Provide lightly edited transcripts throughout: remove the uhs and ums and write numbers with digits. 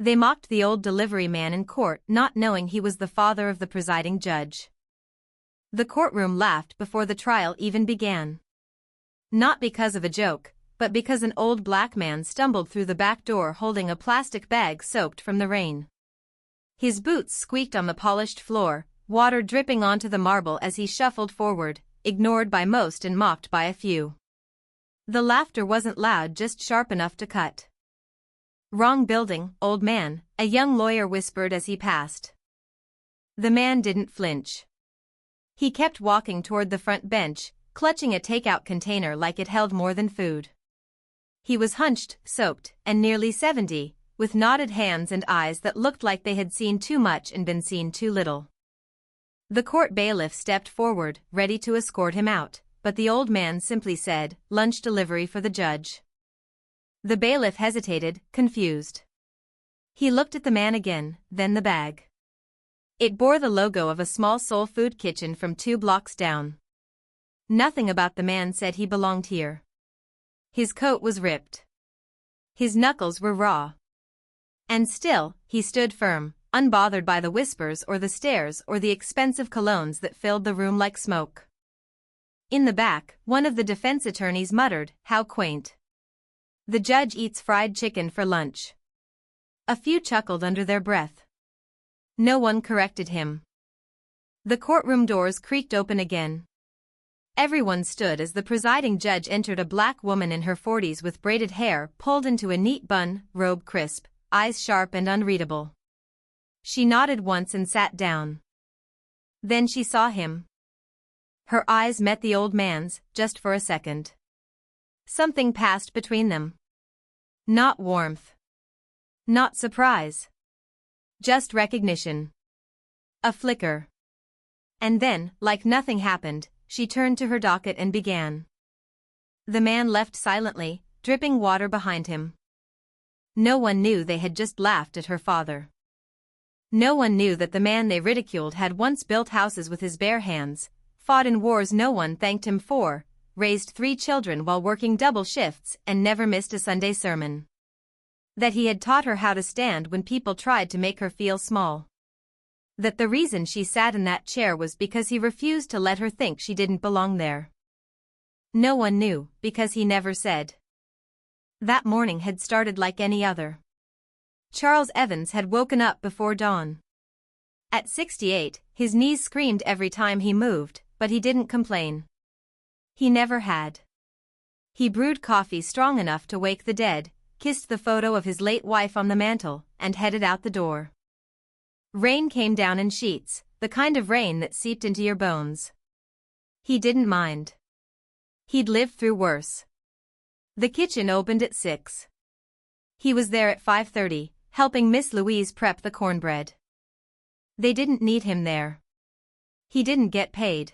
They mocked the old delivery man in court, not knowing he was the father of the presiding judge. The courtroom laughed before the trial even began. Not because of a joke, but because an old black man stumbled through the back door holding a plastic bag soaked from the rain. His boots squeaked on the polished floor, water dripping onto the marble as he shuffled forward, ignored by most and mocked by a few. The laughter wasn't loud, just sharp enough to cut. "Wrong building, old man," a young lawyer whispered as he passed. The man didn't flinch. He kept walking toward the front bench, clutching a takeout container like it held more than food. He was hunched, soaked, and nearly 70, with knotted hands and eyes that looked like they had seen too much and been seen too little. The court bailiff stepped forward, ready to escort him out, but the old man simply said, "Lunch delivery for the judge." The bailiff hesitated, confused. He looked at the man again, then the bag. It bore the logo of a small soul food kitchen from 2 blocks down. Nothing about the man said he belonged here. His coat was ripped. His knuckles were raw. And still, he stood firm, unbothered by the whispers or the stares or the expensive colognes that filled the room like smoke. In the back, one of the defense attorneys muttered, "How quaint. The judge eats fried chicken for lunch." A few chuckled under their breath. No one corrected him. The courtroom doors creaked open again. Everyone stood as the presiding judge entered. A black woman in her 40s with braided hair pulled into a neat bun, robe crisp, eyes sharp and unreadable. She nodded once and sat down. Then she saw him. Her eyes met the old man's, just for a second. Something passed between them. Not warmth. Not surprise. Just recognition. A flicker. And then, like nothing happened, she turned to her docket and began. The man left silently, dripping water behind him. No one knew they had just laughed at her father. No one knew that the man they ridiculed had once built houses with his bare hands, fought in wars no one thanked him for, raised 3 children while working double shifts and never missed a Sunday sermon. That he had taught her how to stand when people tried to make her feel small. That the reason she sat in that chair was because he refused to let her think she didn't belong there. No one knew, because he never said. That morning had started like any other. Charles Evans had woken up before dawn. At 68, his knees screamed every time he moved, but he didn't complain. He never had. He brewed coffee strong enough to wake the dead, kissed the photo of his late wife on the mantel, and headed out the door. Rain came down in sheets, the kind of rain that seeped into your bones. He didn't mind. He'd lived through worse. The kitchen opened at 6. He was there at 5:30, helping Miss Louise prep the cornbread. They didn't need him there. He didn't get paid.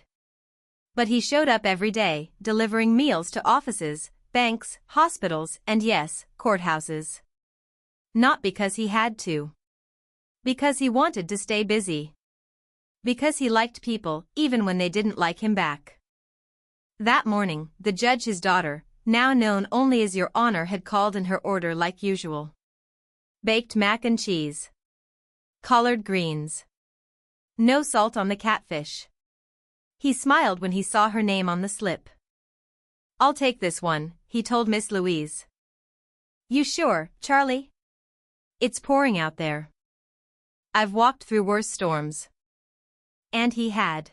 But he showed up every day, delivering meals to offices, banks, hospitals, and yes, courthouses. Not because he had to. Because he wanted to stay busy. Because he liked people, even when they didn't like him back. That morning, the judge, his daughter, now known only as Your Honor, had called in her order like usual. Baked mac and cheese. Collard greens. No salt on the catfish. He smiled when he saw her name on the slip. "I'll take this one," he told Miss Louise. "You sure, Charlie? It's pouring out there. I've walked through worse storms." And he had.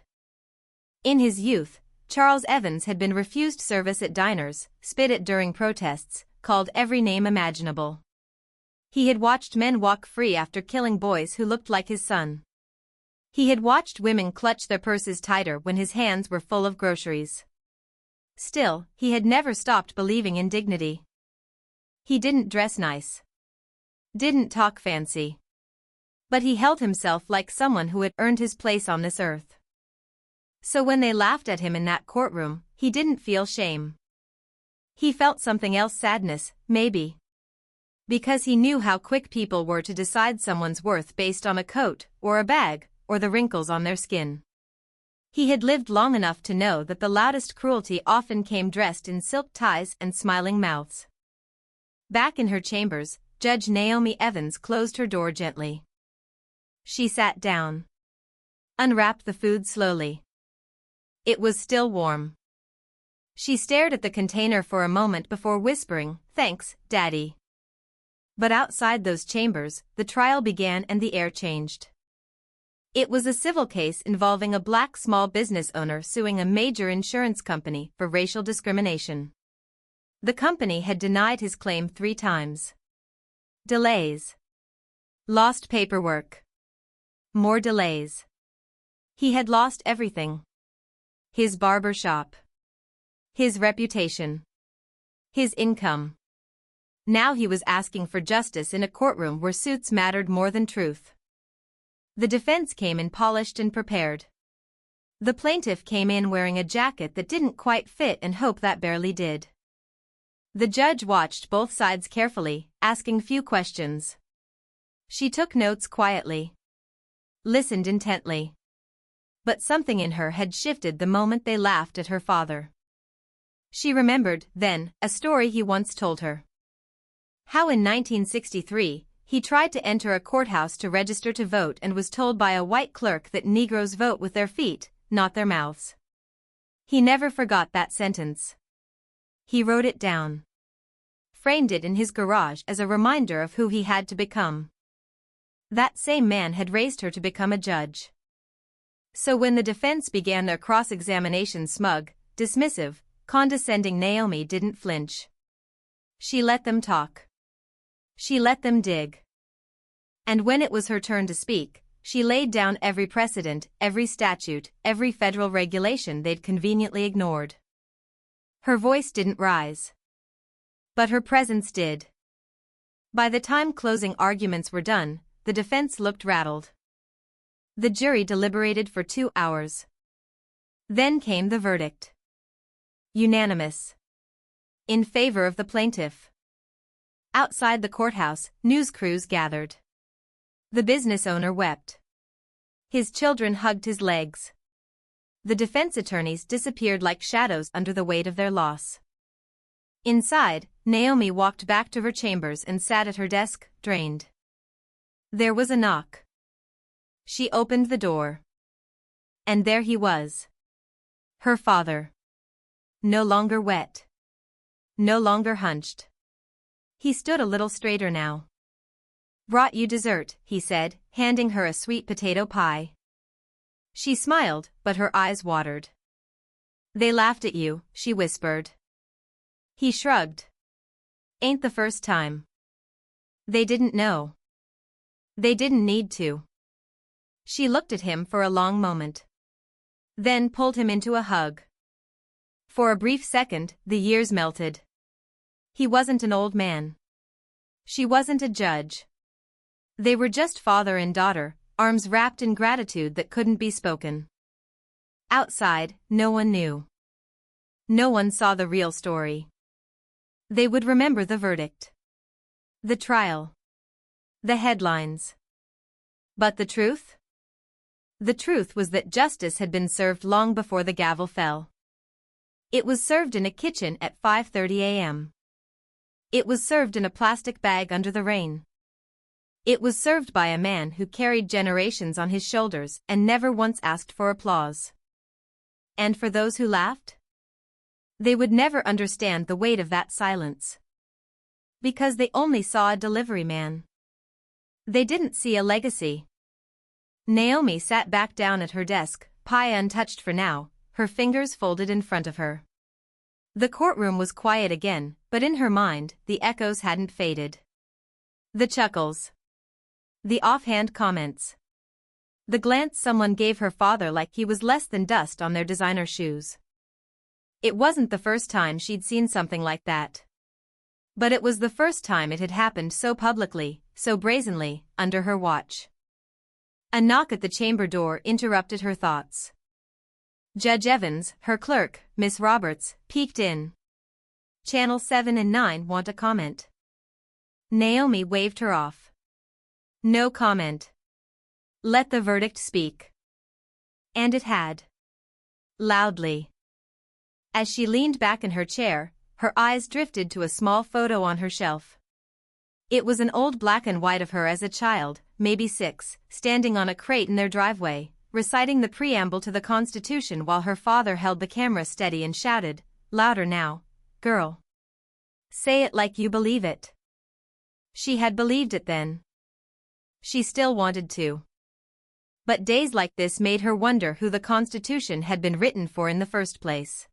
In his youth, Charles Evans had been refused service at diners, spit at during protests, called every name imaginable. He had watched men walk free after killing boys who looked like his son. He had watched women clutch their purses tighter when his hands were full of groceries. Still, he had never stopped believing in dignity. He didn't dress nice. Didn't talk fancy. But he held himself like someone who had earned his place on this earth. So when they laughed at him in that courtroom, he didn't feel shame. He felt something else, sadness, maybe. Because he knew how quick people were to decide someone's worth based on a coat, or a bag, or the wrinkles on their skin. He had lived long enough to know that the loudest cruelty often came dressed in silk ties and smiling mouths. Back in her chambers, Judge Naomi Evans closed her door gently. She sat down. Unwrapped the food slowly. It was still warm. She stared at the container for a moment before whispering, "Thanks, Daddy." But outside those chambers, the trial began and the air changed. It was a civil case involving a black small business owner suing a major insurance company for racial discrimination. The company had denied his claim 3 times. Delays. Lost paperwork. More delays. He had lost everything. His barber shop. His reputation. His income. Now he was asking for justice in a courtroom where suits mattered more than truth. The defense came in polished and prepared. The plaintiff came in wearing a jacket that didn't quite fit and hope that barely did. The judge watched both sides carefully, asking few questions. She took notes quietly. Listened intently. But something in her had shifted the moment they laughed at her father. She remembered, then, a story he once told her. How in 1963, he tried to enter a courthouse to register to vote and was told by a white clerk that Negroes vote with their feet, not their mouths. He never forgot that sentence. He wrote it down. Framed it in his garage as a reminder of who he had to become. That same man had raised her to become a judge. So when the defense began their cross-examination, smug, dismissive, condescending, Naomi didn't flinch. She let them talk. She let them dig. And when it was her turn to speak, she laid down every precedent, every statute, every federal regulation they'd conveniently ignored. Her voice didn't rise. But her presence did. By the time closing arguments were done, the defense looked rattled. The jury deliberated for 2 hours. Then came the verdict. Unanimous. In favor of the plaintiff. Outside the courthouse, news crews gathered. The business owner wept. His children hugged his legs. The defense attorneys disappeared like shadows under the weight of their loss. Inside, Naomi walked back to her chambers and sat at her desk, drained. There was a knock. She opened the door. And there he was. Her father. No longer wet. No longer hunched. He stood a little straighter now. "Brought you dessert," he said, handing her a sweet potato pie. She smiled, but her eyes watered. "They laughed at you," she whispered. He shrugged. "Ain't the first time." "They didn't know." "They didn't need to." She looked at him for a long moment. Then pulled him into a hug. For a brief second, the years melted. He wasn't an old man. She wasn't a judge. They were just father and daughter, arms wrapped in gratitude that couldn't be spoken. Outside, no one knew. No one saw the real story. They would remember the verdict. The trial. The headlines. But the truth? The truth was that justice had been served long before the gavel fell. It was served in a kitchen at 5:30 a.m. It was served in a plastic bag under the rain. It was served by a man who carried generations on his shoulders and never once asked for applause. And for those who laughed? They would never understand the weight of that silence. Because they only saw a delivery man. They didn't see a legacy. Naomi sat back down at her desk, pie untouched for now, her fingers folded in front of her. The courtroom was quiet again, but in her mind, the echoes hadn't faded. The chuckles. The offhand comments. The glance someone gave her father like he was less than dust on their designer shoes. It wasn't the first time she'd seen something like that. But it was the first time it had happened so publicly, so brazenly, under her watch. A knock at the chamber door interrupted her thoughts. Judge Evans, her clerk, Miss Roberts, peeked in. "Channel 7 and 9 want a comment." Naomi waved her off. "No comment. Let the verdict speak." And it had. Loudly. As she leaned back in her chair, her eyes drifted to a small photo on her shelf. It was an old black and white of her as a child, maybe 6, standing on a crate in their driveway, reciting the preamble to the Constitution while her father held the camera steady and shouted, "Louder now, girl. Say it like you believe it." She had believed it then. She still wanted to. But days like this made her wonder who the Constitution had been written for in the first place.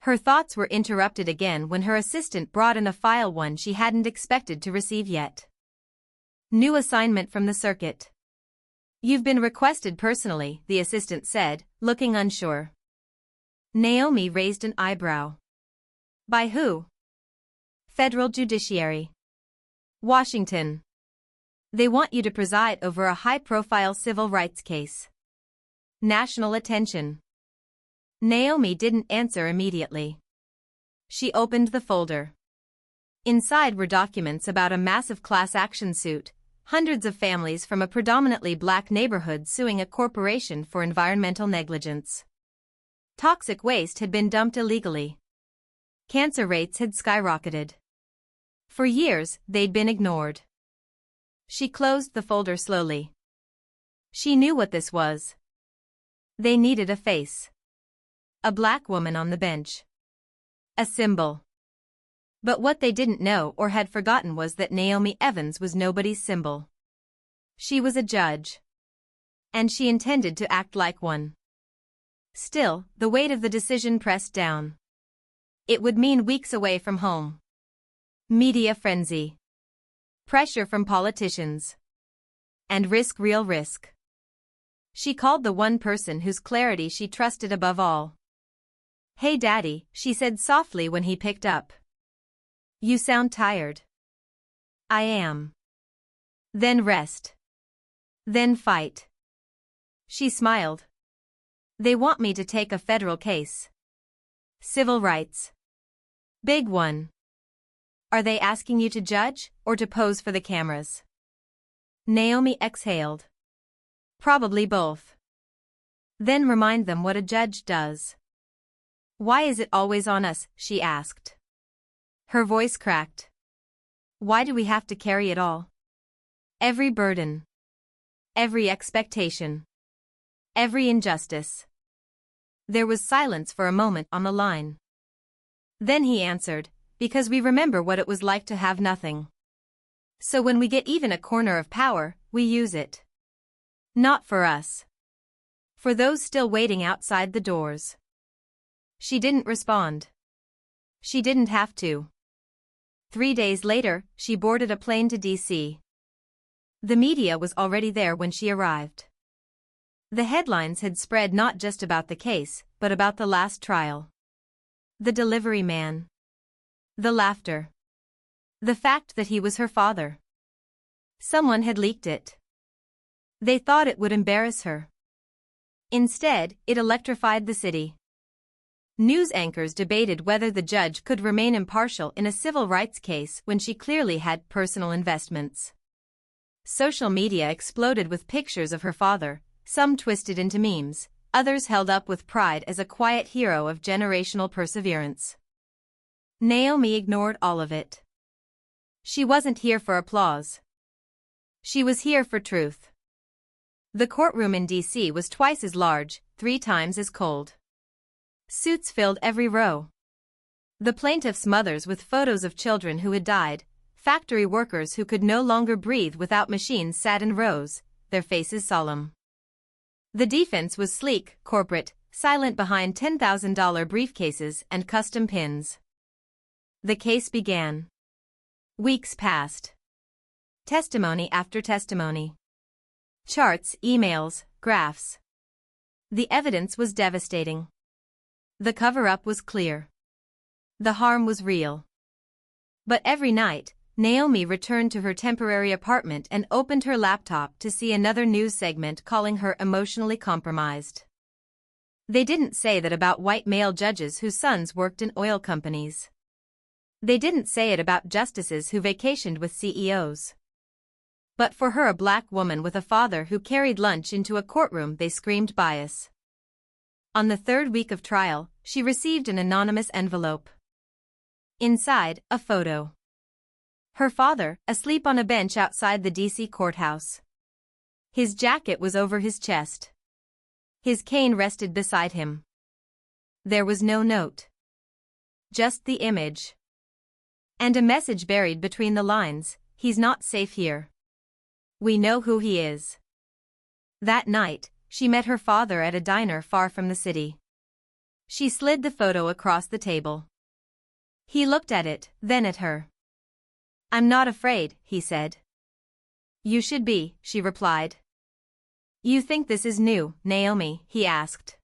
Her thoughts were interrupted again when her assistant brought in a file, one she hadn't expected to receive yet. New assignment from the circuit. "You've been requested personally," the assistant said, looking unsure. Naomi raised an eyebrow. "By who?" "Federal Judiciary. Washington. They want you to preside over a high-profile civil rights case. National attention." Naomi didn't answer immediately. She opened the folder. Inside were documents about a massive class action suit, hundreds of families from a predominantly black neighborhood suing a corporation for environmental negligence. Toxic waste had been dumped illegally. Cancer rates had skyrocketed. For years, they'd been ignored. She closed the folder slowly. She knew what this was. They needed a face. A black woman on the bench. A symbol. But what they didn't know or had forgotten was that Naomi Evans was nobody's symbol. She was a judge. And she intended to act like one. Still, the weight of the decision pressed down. It would mean weeks away from home. Media frenzy. Pressure from politicians. And real risk. She called the one person whose clarity she trusted above all. "Hey Daddy," she said softly when he picked up. "You sound tired." "I am." "Then rest. Then fight." She smiled. "They want me to take a federal case. Civil rights. Big one. Are they asking you to judge, or to pose for the cameras?" Naomi exhaled. "Probably both." "Then remind them what a judge does." "Why is it always on us?" she asked. Her voice cracked. "Why do we have to carry it all? Every burden. Every expectation. Every injustice." There was silence for a moment on the line. Then he answered, "Because we remember what it was like to have nothing. So when we get even a corner of power, we use it. Not for us. For those still waiting outside the doors." She didn't respond. She didn't have to. 3 days later, she boarded a plane to D.C. The media was already there when she arrived. The headlines had spread not just about the case, but about the last trial. The delivery man. The laughter. The fact that he was her father. Someone had leaked it. They thought it would embarrass her. Instead, it electrified the city. News anchors debated whether the judge could remain impartial in a civil rights case when she clearly had personal investments. Social media exploded with pictures of her father, some twisted into memes, others held up with pride as a quiet hero of generational perseverance. Naomi ignored all of it. She wasn't here for applause. She was here for truth. The courtroom in D.C. was twice as large, 3 times as cold. Suits filled every row. The plaintiff's mothers with photos of children who had died, factory workers who could no longer breathe without machines sat in rows, their faces solemn. The defense was sleek, corporate, silent behind $10,000 briefcases and custom pins. The case began. Weeks passed. Testimony after testimony. Charts, emails, graphs. The evidence was devastating. The cover-up was clear. The harm was real. But every night, Naomi returned to her temporary apartment and opened her laptop to see another news segment calling her emotionally compromised. They didn't say that about white male judges whose sons worked in oil companies. They didn't say it about justices who vacationed with CEOs. But for her, a black woman with a father who carried lunch into a courtroom, they screamed bias. On the 3rd week of trial, she received an anonymous envelope. Inside, a photo. Her father, asleep on a bench outside the D.C. courthouse. His jacket was over his chest. His cane rested beside him. There was no note. Just the image. And a message buried between the lines: "He's not safe here. We know who he is." That night, she met her father at a diner far from the city. She slid the photo across the table. He looked at it, then at her. "I'm not afraid," he said. "You should be," she replied. "You think this is new, Naomi?" he asked.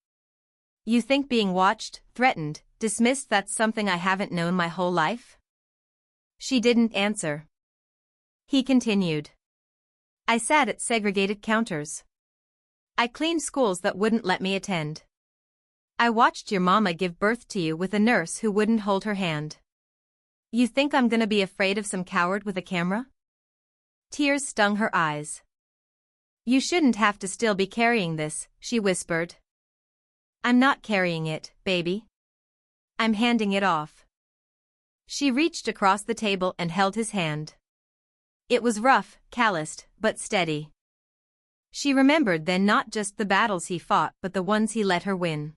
"You think being watched, threatened, dismissed, that's something I haven't known my whole life?" She didn't answer. He continued. "I sat at segregated counters. I cleaned schools that wouldn't let me attend. I watched your mama give birth to you with a nurse who wouldn't hold her hand. You think I'm gonna be afraid of some coward with a camera?" Tears stung her eyes. "You shouldn't have to still be carrying this," she whispered. "I'm not carrying it, baby. I'm handing it off." She reached across the table and held his hand. It was rough, calloused, but steady. She remembered then not just the battles he fought but the ones he let her win.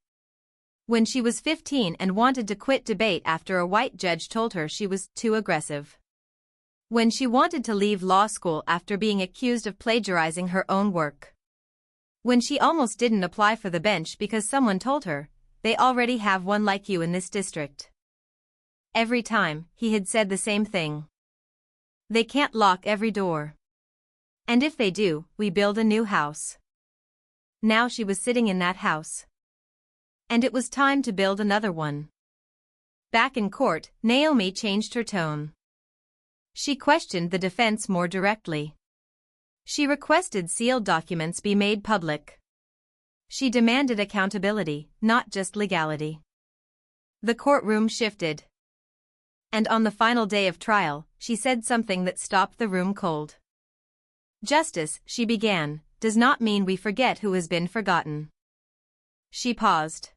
When she was 15 and wanted to quit debate after a white judge told her she was too aggressive. When she wanted to leave law school after being accused of plagiarizing her own work. When she almost didn't apply for the bench because someone told her, "They already have one like you in this district." Every time, he had said the same thing. "They can't lock every door. And if they do, we build a new house." Now she was sitting in that house. And it was time to build another one. Back in court, Naomi changed her tone. She questioned the defense more directly. She requested sealed documents be made public. She demanded accountability, not just legality. The courtroom shifted. And on the final day of trial, she said something that stopped the room cold. "Justice," she began, "does not mean we forget who has been forgotten." She paused.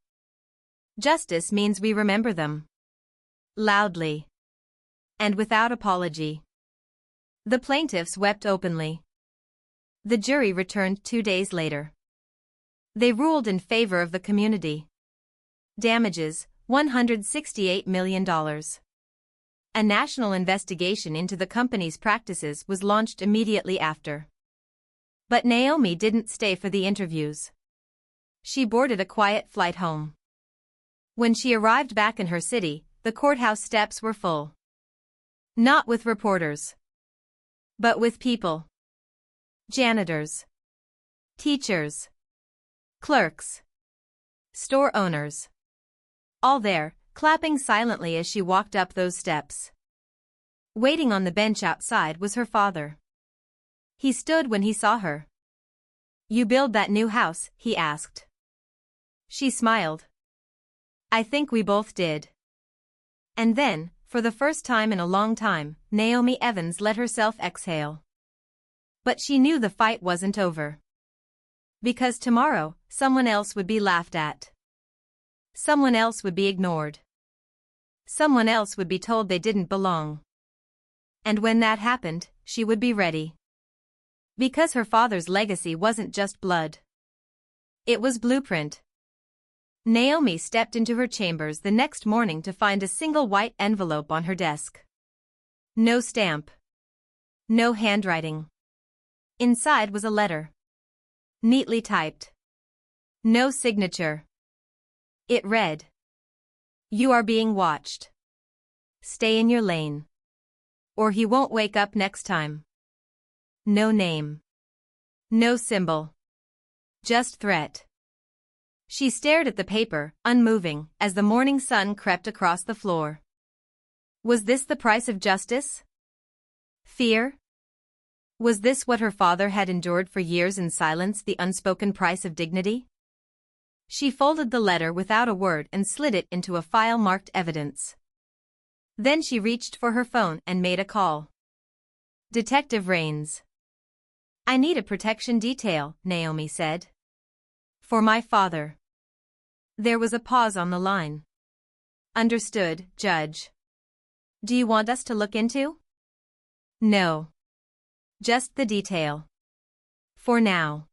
"Justice means we remember them." Loudly. And without apology. The plaintiffs wept openly. The jury returned 2 days later. They ruled in favor of the community. Damages, $168 million. A national investigation into the company's practices was launched immediately after. But Naomi didn't stay for the interviews. She boarded a quiet flight home. When she arrived back in her city, the courthouse steps were full. Not with reporters. But with people. Janitors. Teachers. Clerks. Store owners. All there, clapping silently as she walked up those steps. Waiting on the bench outside was her father. He stood when he saw her. "You build that new house?" he asked. She smiled. "I think we both did." And then, for the first time in a long time, Naomi Evans let herself exhale. But she knew the fight wasn't over. Because tomorrow, someone else would be laughed at. Someone else would be ignored. Someone else would be told they didn't belong. And when that happened, she would be ready. Because her father's legacy wasn't just blood. It was blueprint. Naomi stepped into her chambers the next morning to find a single white envelope on her desk. No stamp. No handwriting. Inside was a letter. Neatly typed. No signature. It read, "You are being watched. Stay in your lane. Or he won't wake up next time." No name. No symbol. Just threat. She stared at the paper, unmoving, as the morning sun crept across the floor. Was this the price of justice? Fear? Was this what her father had endured for years in silence, the unspoken price of dignity? She folded the letter without a word and slid it into a file marked evidence. Then she reached for her phone and made a call. "Detective Rains." "I need a protection detail," Naomi said. "For my father." There was a pause on the line. "Understood, Judge. Do you want us to look into?" No. Just the detail. For now.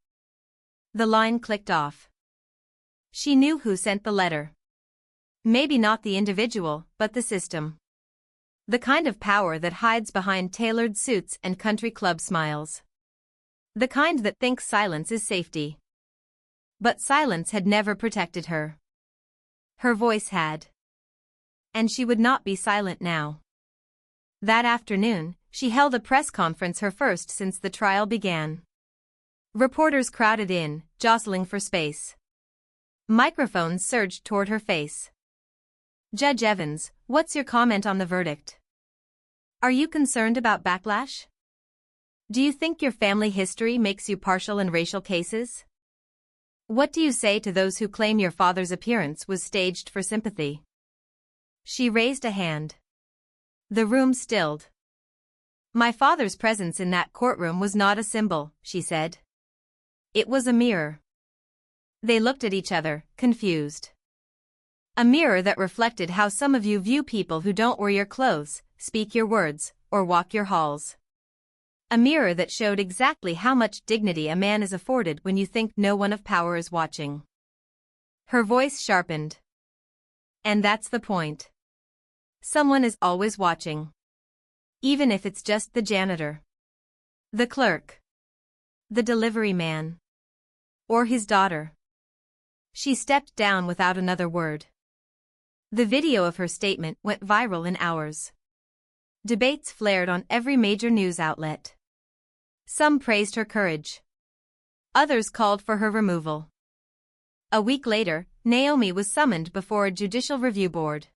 The line clicked off. She knew who sent the letter. Maybe not the individual, but the system. The kind of power that hides behind tailored suits and country club smiles. The kind that thinks silence is safety. But silence had never protected her. Her voice had. And she would not be silent now. That afternoon, she held a press conference, her first since the trial began. Reporters crowded in, jostling for space. Microphones surged toward her face. Judge Evans, what's your comment on the verdict? Are you concerned about backlash? Do you think your family history makes you partial in racial cases? What do you say to those who claim your father's appearance was staged for sympathy? She raised a hand. The room stilled. My father's presence in that courtroom was not a symbol, she said. It was a mirror. They looked at each other, confused. A mirror that reflected how some of you view people who don't wear your clothes, speak your words, or walk your halls. A mirror that showed exactly how much dignity a man is afforded when you think no one of power is watching. Her voice sharpened. And that's the point. Someone is always watching. Even if it's just the janitor. The clerk. The delivery man. Or his daughter. She stepped down without another word. The video of her statement went viral in hours. Debates flared on every major news outlet. Some praised her courage. Others called for her removal. A week later, Naomi was summoned before a judicial review board.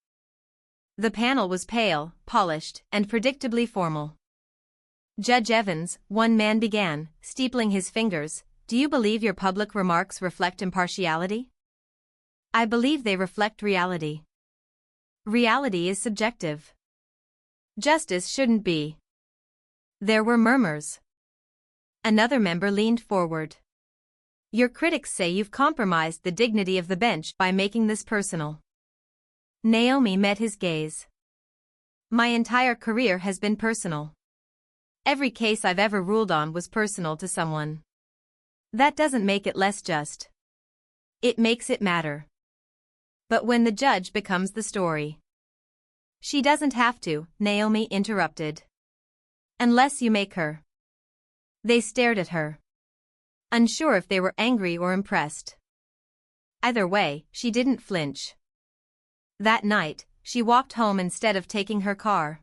The panel was pale, polished, and predictably formal. Judge Evans, one man began, steepling his fingers, do you believe your public remarks reflect impartiality? I believe they reflect reality. Reality is subjective. Justice shouldn't be. There were murmurs. Another member leaned forward. Your critics say you've compromised the dignity of the bench by making this personal. Naomi met his gaze. My entire career has been personal. Every case I've ever ruled on was personal to someone. That doesn't make it less just. It makes it matter. But when the judge becomes the story. She doesn't have to, Naomi interrupted. Unless you make her. They stared at her. Unsure if they were angry or impressed. Either way, she didn't flinch. That night, she walked home instead of taking her car.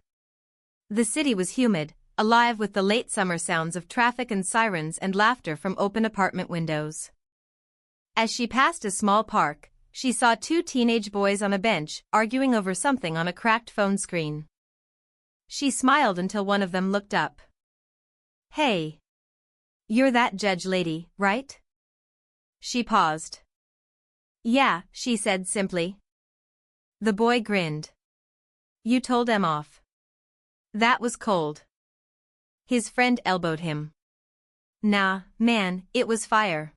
The city was humid, alive with the late summer sounds of traffic and sirens and laughter from open apartment windows. As she passed a small park, she saw two teenage boys on a bench, arguing over something on a cracked phone screen. She smiled until one of them looked up. Hey. You're that judge lady, right? She paused. Yeah, she said simply. The boy grinned. You told them off. That was cold. His friend elbowed him. Nah, man, it was fire.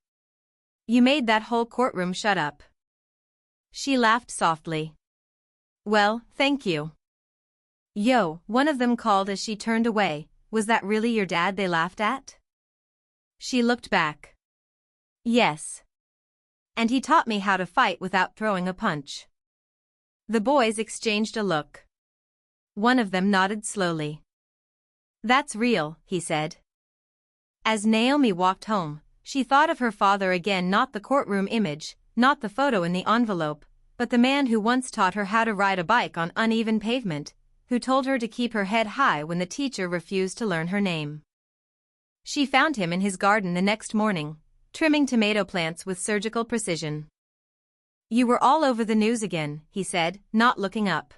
You made that whole courtroom shut up. She laughed softly. Well, thank you. Yo, one of them called as she turned away, was that really your dad they laughed at? She looked back. Yes. And he taught me how to fight without throwing a punch. The boys exchanged a look. One of them nodded slowly. That's real, he said. As Naomi walked home, she thought of her father again, not the courtroom image, not the photo in the envelope, but the man who once taught her how to ride a bike on uneven pavement, who told her to keep her head high when the teacher refused to learn her name. She found him in his garden the next morning, trimming tomato plants with surgical precision. You were all over the news again, he said, not looking up.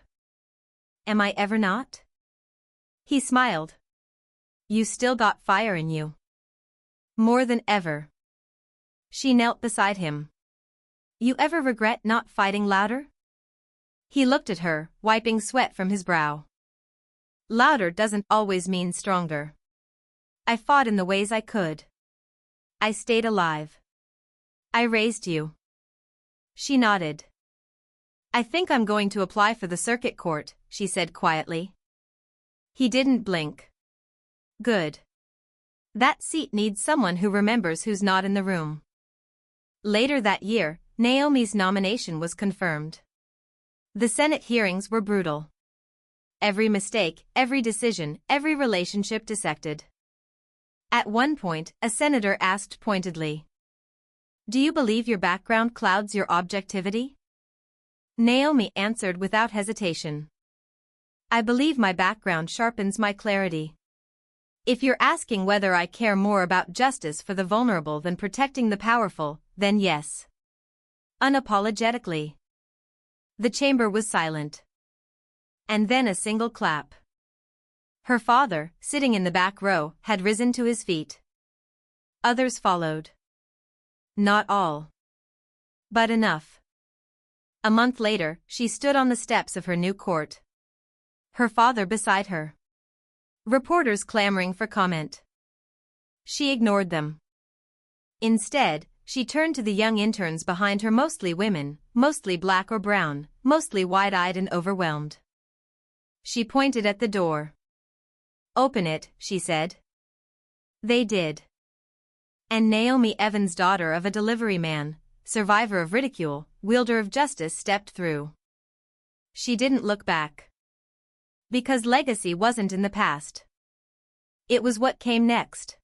Am I ever not? He smiled. You still got fire in you. More than ever. She knelt beside him. You ever regret not fighting louder? He looked at her, wiping sweat from his brow. Louder doesn't always mean stronger. I fought in the ways I could. I stayed alive. I raised you. She nodded. I think I'm going to apply for the circuit court, she said quietly. He didn't blink. Good. That seat needs someone who remembers who's not in the room. Later that year, Naomi's nomination was confirmed. The Senate hearings were brutal. Every mistake, every decision, every relationship dissected. At one point, a senator asked pointedly, "Do you believe your background clouds your objectivity?" Naomi answered without hesitation, "I believe my background sharpens my clarity. If you're asking whether I care more about justice for the vulnerable than protecting the powerful, then yes." Unapologetically. The chamber was silent. And then a single clap. Her father, sitting in the back row, had risen to his feet. Others followed. Not all. But enough. A month later, she stood on the steps of her new court. Her father beside her. Reporters clamoring for comment. She ignored them. Instead, she turned to the young interns behind her, mostly women, mostly black or brown, mostly wide-eyed and overwhelmed. She pointed at the door. "Open it," she said. They did. And Naomi Evans, daughter of a delivery man, survivor of ridicule, wielder of justice, stepped through. She didn't look back. Because legacy wasn't in the past. It was what came next.